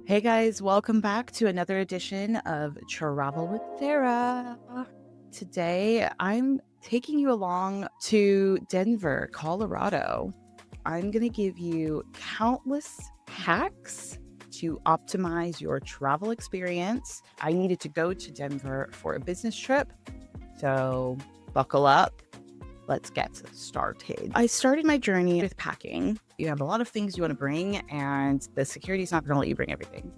Hey guys, welcome back to another edition of Travel with Sarah. Today, I'm taking you along to Denver, Colorado. I'm going to give you countless hacks to optimize your travel experience. I needed to go to Denver for a business trip, so buckle up. Let's get started. I started my journey with packing. You have a lot of things you want to bring, and the security's not going to let you bring everything.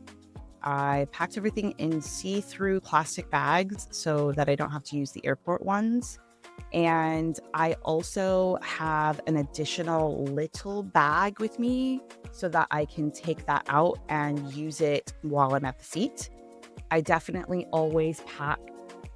I packed everything in see-through plastic bags so that I don't have to use the airport ones. And I also have an additional little bag with me so that I can take that out and use it while I'm at the seat. I definitely always pack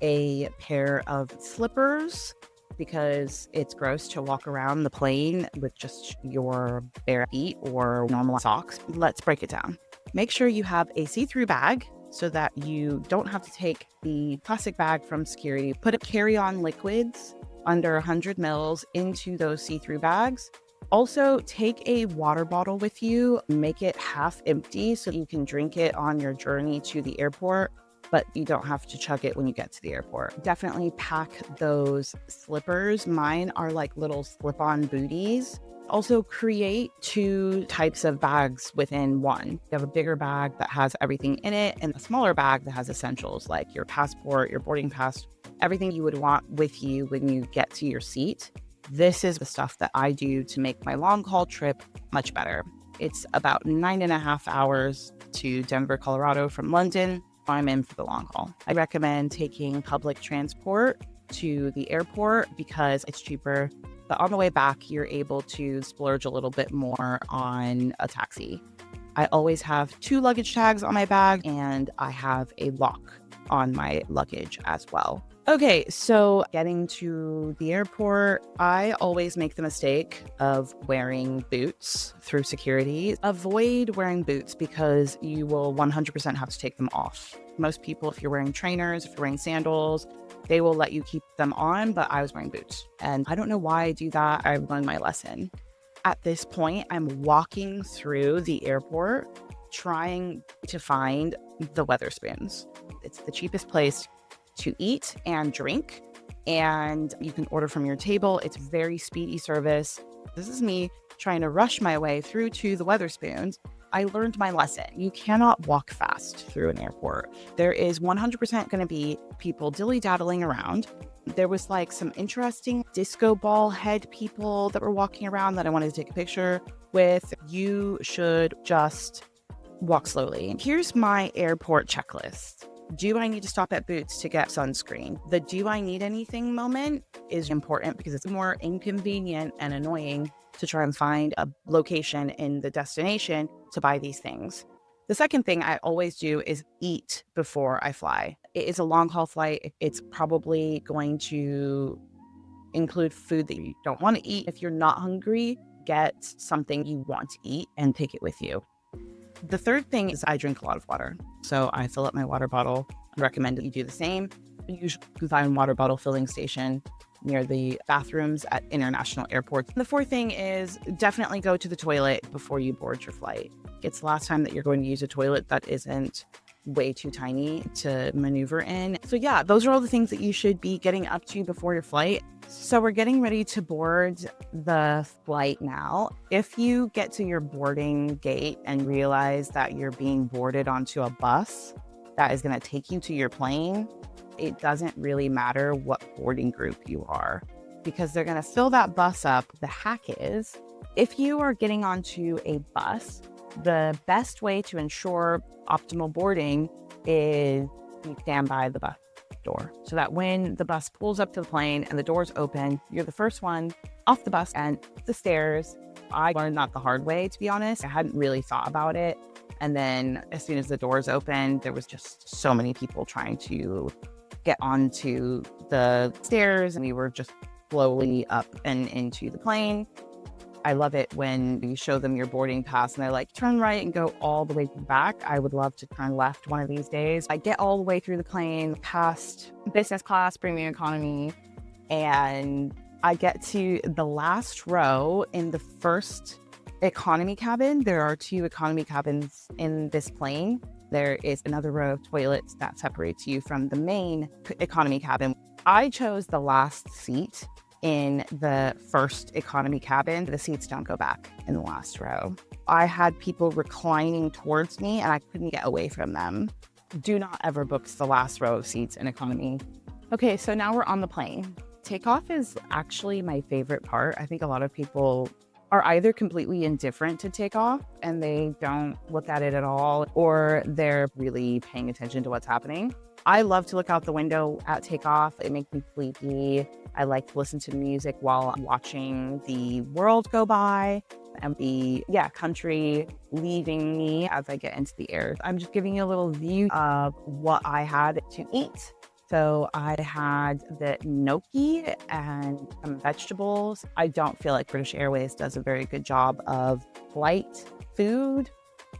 a pair of slippers because it's gross to walk around the plane with just your bare feet or normal socks. Let's break it down. Make sure you have a see-through bag so that you don't have to take the plastic bag from security. Put carry-on liquids under 100 mils into those see-through bags. Also, take a water bottle with you, make it half empty so you can drink it on your journey to the airport, but you don't have to chug it when you get to the airport. Definitely pack those slippers. Mine are like little slip-on booties. Also, create two types of bags within one. You have a bigger bag that has everything in it and a smaller bag that has essentials like your passport, your boarding pass, everything you would want with you when you get to your seat. This is the stuff that I do to make my long haul trip much better. It's about 9.5 hours to Denver, Colorado from London. I'm in for the long haul. I recommend taking public transport to the airport because it's cheaper. But on the way back, you're able to splurge a little bit more on a taxi. I always have 2 luggage tags on my bag, and I have a lock on my luggage as well. Okay, so getting to the airport, I always make the mistake of wearing boots through security. Avoid wearing boots because you will 100% have to take them off. Most people, if you're wearing trainers, if you're wearing sandals, they will let you keep them on, but I was wearing boots. And I don't know why I do that. I've learned my lesson. At this point, I'm walking through the airport trying to find the Weatherspoons. It's the cheapest place to eat and drink, and you can order from your table. It's very speedy service. This is me trying to rush my way through to the Weatherspoons. I learned my lesson. You cannot walk fast through an airport. There is 100% going to be people dilly-daddling around. There was like some interesting disco ball head people that were walking around that I wanted to take a picture with. You should just walk slowly. Here's my airport checklist. Do I need to stop at Boots to get sunscreen? The do I need anything moment is important because it's more inconvenient and annoying to try and find a location in the destination to buy these things. The second thing I always do is eat before I fly. It is a long haul flight. It's probably going to include food that you don't want to eat. If you're not hungry, get something you want to eat and take it with you. The third thing is I drink a lot of water. So I fill up my water bottle. I recommend that you do the same. You usually can find water bottle filling station near the bathrooms at international airports. The fourth thing is definitely go to the toilet before you board your flight. It's the last time that you're going to use a toilet that isn't way too tiny to maneuver in. So yeah, those are all the things that you should be getting up to before your flight. So we're getting ready to board the flight now. If you get to your boarding gate and realize that you're being boarded onto a bus that is going to take you to your plane, it doesn't really matter what boarding group you are because they're going to fill that bus up. The hack is if you are getting onto a bus, the best way to ensure optimal boarding is you stand by the bus door so that when the bus pulls up to the plane and the doors open, you're the first one off the bus and the stairs. I learned that the hard way, to be honest. I hadn't really thought about it. And then as soon as the doors opened, there was just so many people trying to get onto the stairs and we were just slowly up and into the plane. I love it when you show them your boarding pass and they're like, turn right and go all the way to the back. I would love to turn left one of these days. I get all the way through the plane, past business class, premium economy, and I get to the last row in the first economy cabin. There are 2 economy cabins in this plane. There is another row of toilets that separates you from the main economy cabin. I chose the last seat in the first economy cabin. The seats don't go back in the last row. I had people reclining towards me and I couldn't get away from them. Do not ever book the last row of seats in economy. Okay, so now we're on the plane. Takeoff is actually my favorite part. I think a lot of people are either completely indifferent to takeoff and they don't look at it at all, or they're really paying attention to what's happening. I love to look out the window at takeoff. It makes me sleepy. I like to listen to music while I'm watching the world go by and the country leaving me as I get into the air. I'm just giving you a little view of what I had to eat. So I had the gnocchi and some vegetables. I don't feel like British Airways does a very good job of light food.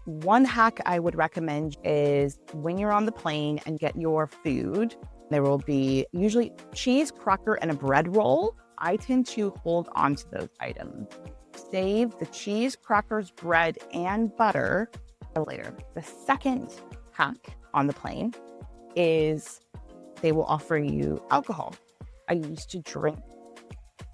One hack I would recommend is when you're on the plane and get your food, there will be usually cheese, cracker, and a bread roll. I tend to hold on to those items. Save the cheese, crackers, bread, and butter for later. The second hack on the plane is they will offer you alcohol. I used to drink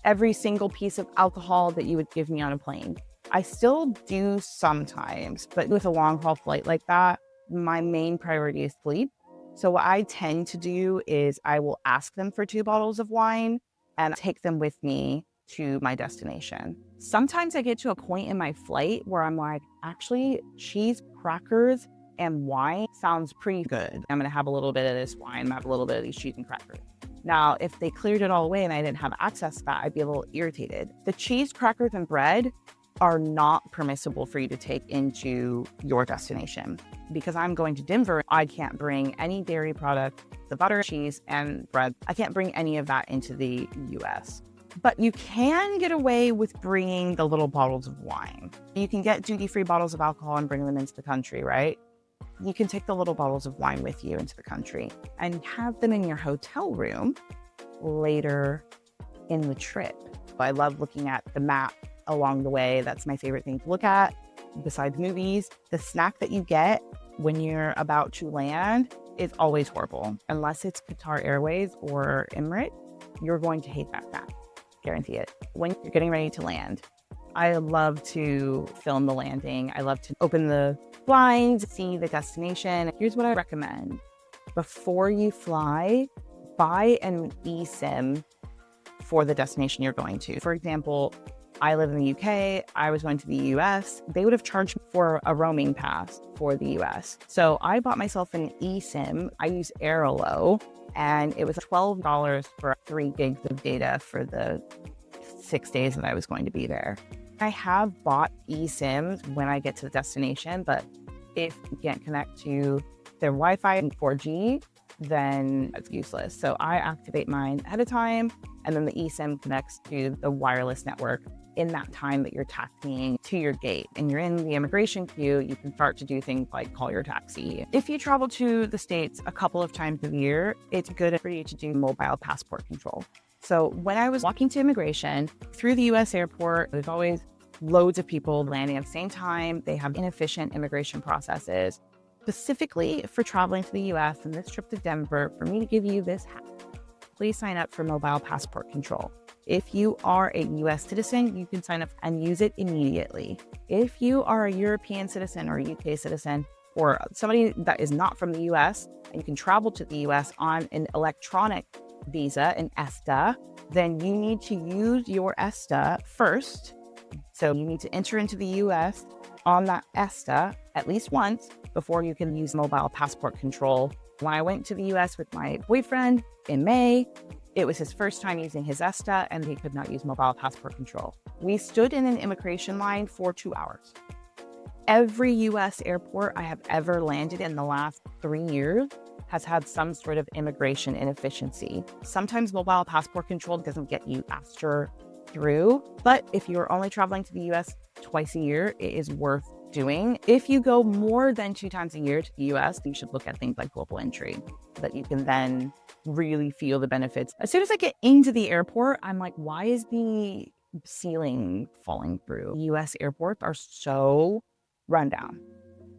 every single piece of alcohol that you would give me on a plane. I still do sometimes, but with a long haul flight like that, my main priority is sleep. So what I tend to do is I will ask them for 2 bottles of wine and take them with me to my destination. Sometimes I get to a point in my flight where I'm like, actually, cheese, crackers, and wine sounds pretty good. I'm gonna have a little bit of this wine, have a little bit of these cheese and crackers. Now, if they cleared it all away and I didn't have access to that, I'd be a little irritated. The cheese, crackers, and bread are not permissible for you to take into your destination. Because I'm going to Denver, I can't bring any dairy product, the butter, cheese, and bread. I can't bring any of that into the US. But you can get away with bringing the little bottles of wine. You can get duty-free bottles of alcohol and bring them into the country, right? You can take the little bottles of wine with you into the country and have them in your hotel room later in the trip. I love looking at the map along the way. That's my favorite thing to look at besides movies. The snack that you get when you're about to land is always horrible. Unless it's Qatar Airways or Emirates, you're going to hate that snack. Guarantee it. When you're getting ready to land, I love to film the landing. I love to open the blinds, see the destination. Here's what I recommend. Before you fly, buy an eSIM for the destination you're going to. For example, I live in the UK. I was going to the US. They would have charged me for a roaming pass for the US. So I bought myself an eSIM. I use Airalo, and it was $12 for 3 gigs of data for the 6 days that I was going to be there. I have bought eSIMs when I get to the destination, but if you can't connect to their Wi-Fi and 4G, then it's useless. So I activate mine ahead of time, and then the eSIM connects to the wireless network in that time that you're taxiing to your gate. And you're in the immigration queue, you can start to do things like call your taxi. If you travel to the States a couple of times a year, it's good for you to do mobile passport control. So when I was walking to immigration through the US airport, there's always loads of people landing at the same time. They have inefficient immigration processes. Specifically for traveling to the US and this trip to Denver, for me to give you this hack, please sign up for mobile passport control. If you are a US citizen, you can sign up and use it immediately. If you are a European citizen or a UK citizen or somebody that is not from the US and you can travel to the US on an electronic visa, an ESTA, then you need to use your ESTA first. So you need to enter into the US on that ESTA at least once before you can use mobile passport control. When I went to the US with my boyfriend in May, it was his first time using his ESTA and he could not use mobile passport control. We stood in an immigration line for 2 hours. Every US airport I have ever landed in the last 3 years has had some sort of immigration inefficiency. Sometimes mobile passport control doesn't get you faster through, but if you're only traveling to the US twice a year, it is worth doing. If you go more than 2 times a year to the US, you should look at things like global entry so that you can then really feel the benefits. As soon as I get into the airport, I'm like, why is the ceiling falling through. US airports are so rundown.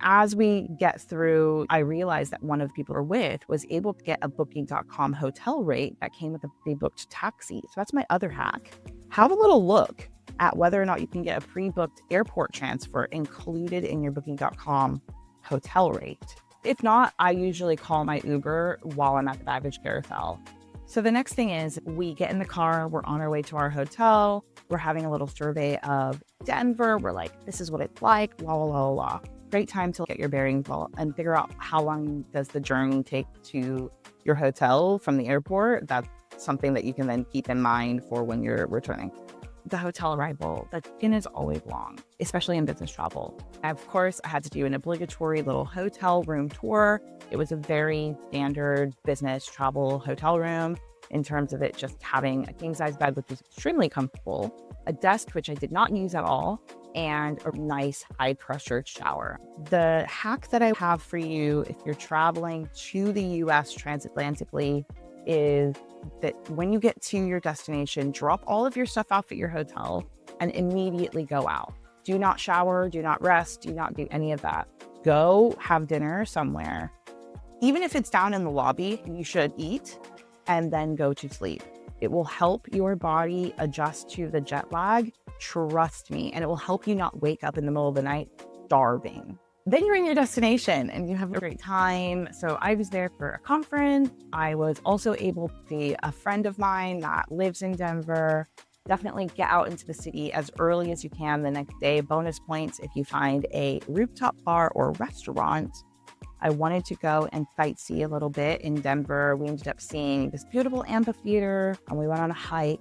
As we get through, I realized that one of the people we're with was able to get a booking.com hotel rate that came with a pre-booked taxi. So that's my other hack. Have a little look at whether or not you can get a pre-booked airport transfer included in your booking.com hotel rate. If not, I usually call my Uber while I'm at the baggage carousel. So the next thing is we get in the car, we're on our way to our hotel, we're having a little survey of Denver. We're like, this is what it's like, blah, blah, blah, blah. Great time to get your bearings and figure out how long does the journey take to your hotel from the airport. That's something that you can then keep in mind for when you're returning. The hotel arrival, the check-in is always long, especially in business travel. Of course, I had to do an obligatory little hotel room tour. It was a very standard business travel hotel room in terms of it just having a king-size bed, which was extremely comfortable, a desk, which I did not use at all, and a nice high-pressure shower. The hack that I have for you if you're traveling to the US transatlantically is that when you get to your destination, drop all of your stuff off at your hotel and immediately go out. Do not shower, do not rest, do not do any of that. Go have dinner somewhere. Even if it's down in the lobby, you should eat and then go to sleep. It will help your body adjust to the jet lag. Trust me. And it will help you not wake up in the middle of the night starving. Then you're in your destination and you have a great time. So I was there for a conference. I was also able to see a friend of mine that lives in Denver. Definitely get out into the city as early as you can the next day. Bonus points if you find a rooftop bar or restaurant. I wanted to go and sightsee a little bit in Denver. We ended up seeing this beautiful amphitheater and we went on a hike.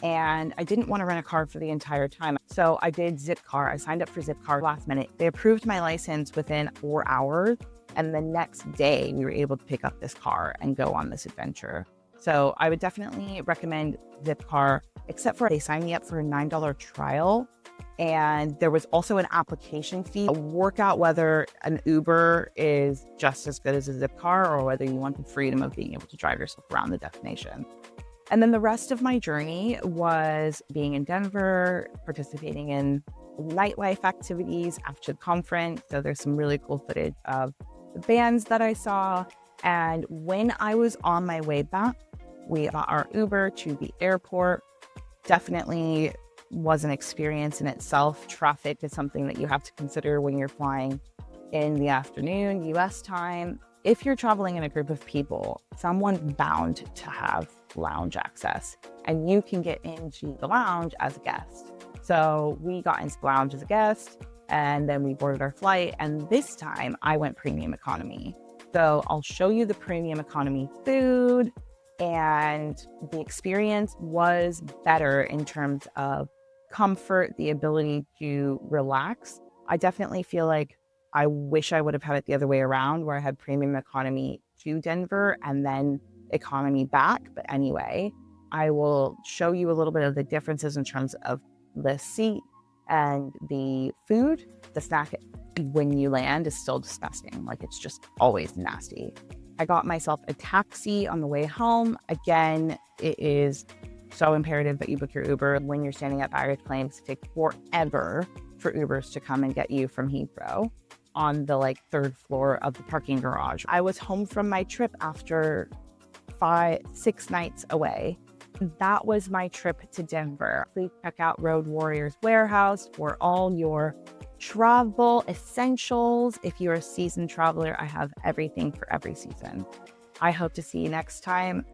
And I didn't want to rent a car for the entire time. So I did Zipcar. I signed up for Zipcar last minute. They approved my license within 4 hours. And the next day we were able to pick up this car and go on this adventure. So I would definitely recommend Zipcar, except for they signed me up for a $9 trial. And there was also an application fee. Work out whether an Uber is just as good as a Zipcar or whether you want the freedom of being able to drive yourself around the destination. And then the rest of my journey was being in Denver, participating in nightlife activities after the conference. So there's some really cool footage of the bands that I saw. And when I was on my way back, we got our Uber to the airport. Definitely was an experience in itself. Traffic is something that you have to consider when you're flying in the afternoon, US time. If you're traveling in a group of people, someone's bound to have lounge access and you can get into the lounge as a guest. So we got into the lounge as a guest and then we boarded our flight. And this time I went premium economy. So I'll show you the premium economy food, and the experience was better in terms of comfort, the ability to relax. I definitely feel like I wish I would have had it the other way around, where I had premium economy to Denver and then economy back. But anyway, I will show you a little bit of the differences in terms of the seat and the food. The snack when you land is still disgusting. Like, it's just always nasty. I got myself a taxi on the way home. Again, it is so imperative that you book your Uber when you're standing at baggage claims. It takes forever for Ubers to come and get you from Heathrow on the third floor of the parking garage. I was home from my trip after 6 nights away. That was my trip to Denver. Please check out Road Warriors Warehouse for all your travel essentials. If you're a seasoned traveler, I have everything for every season. I hope to see you next time.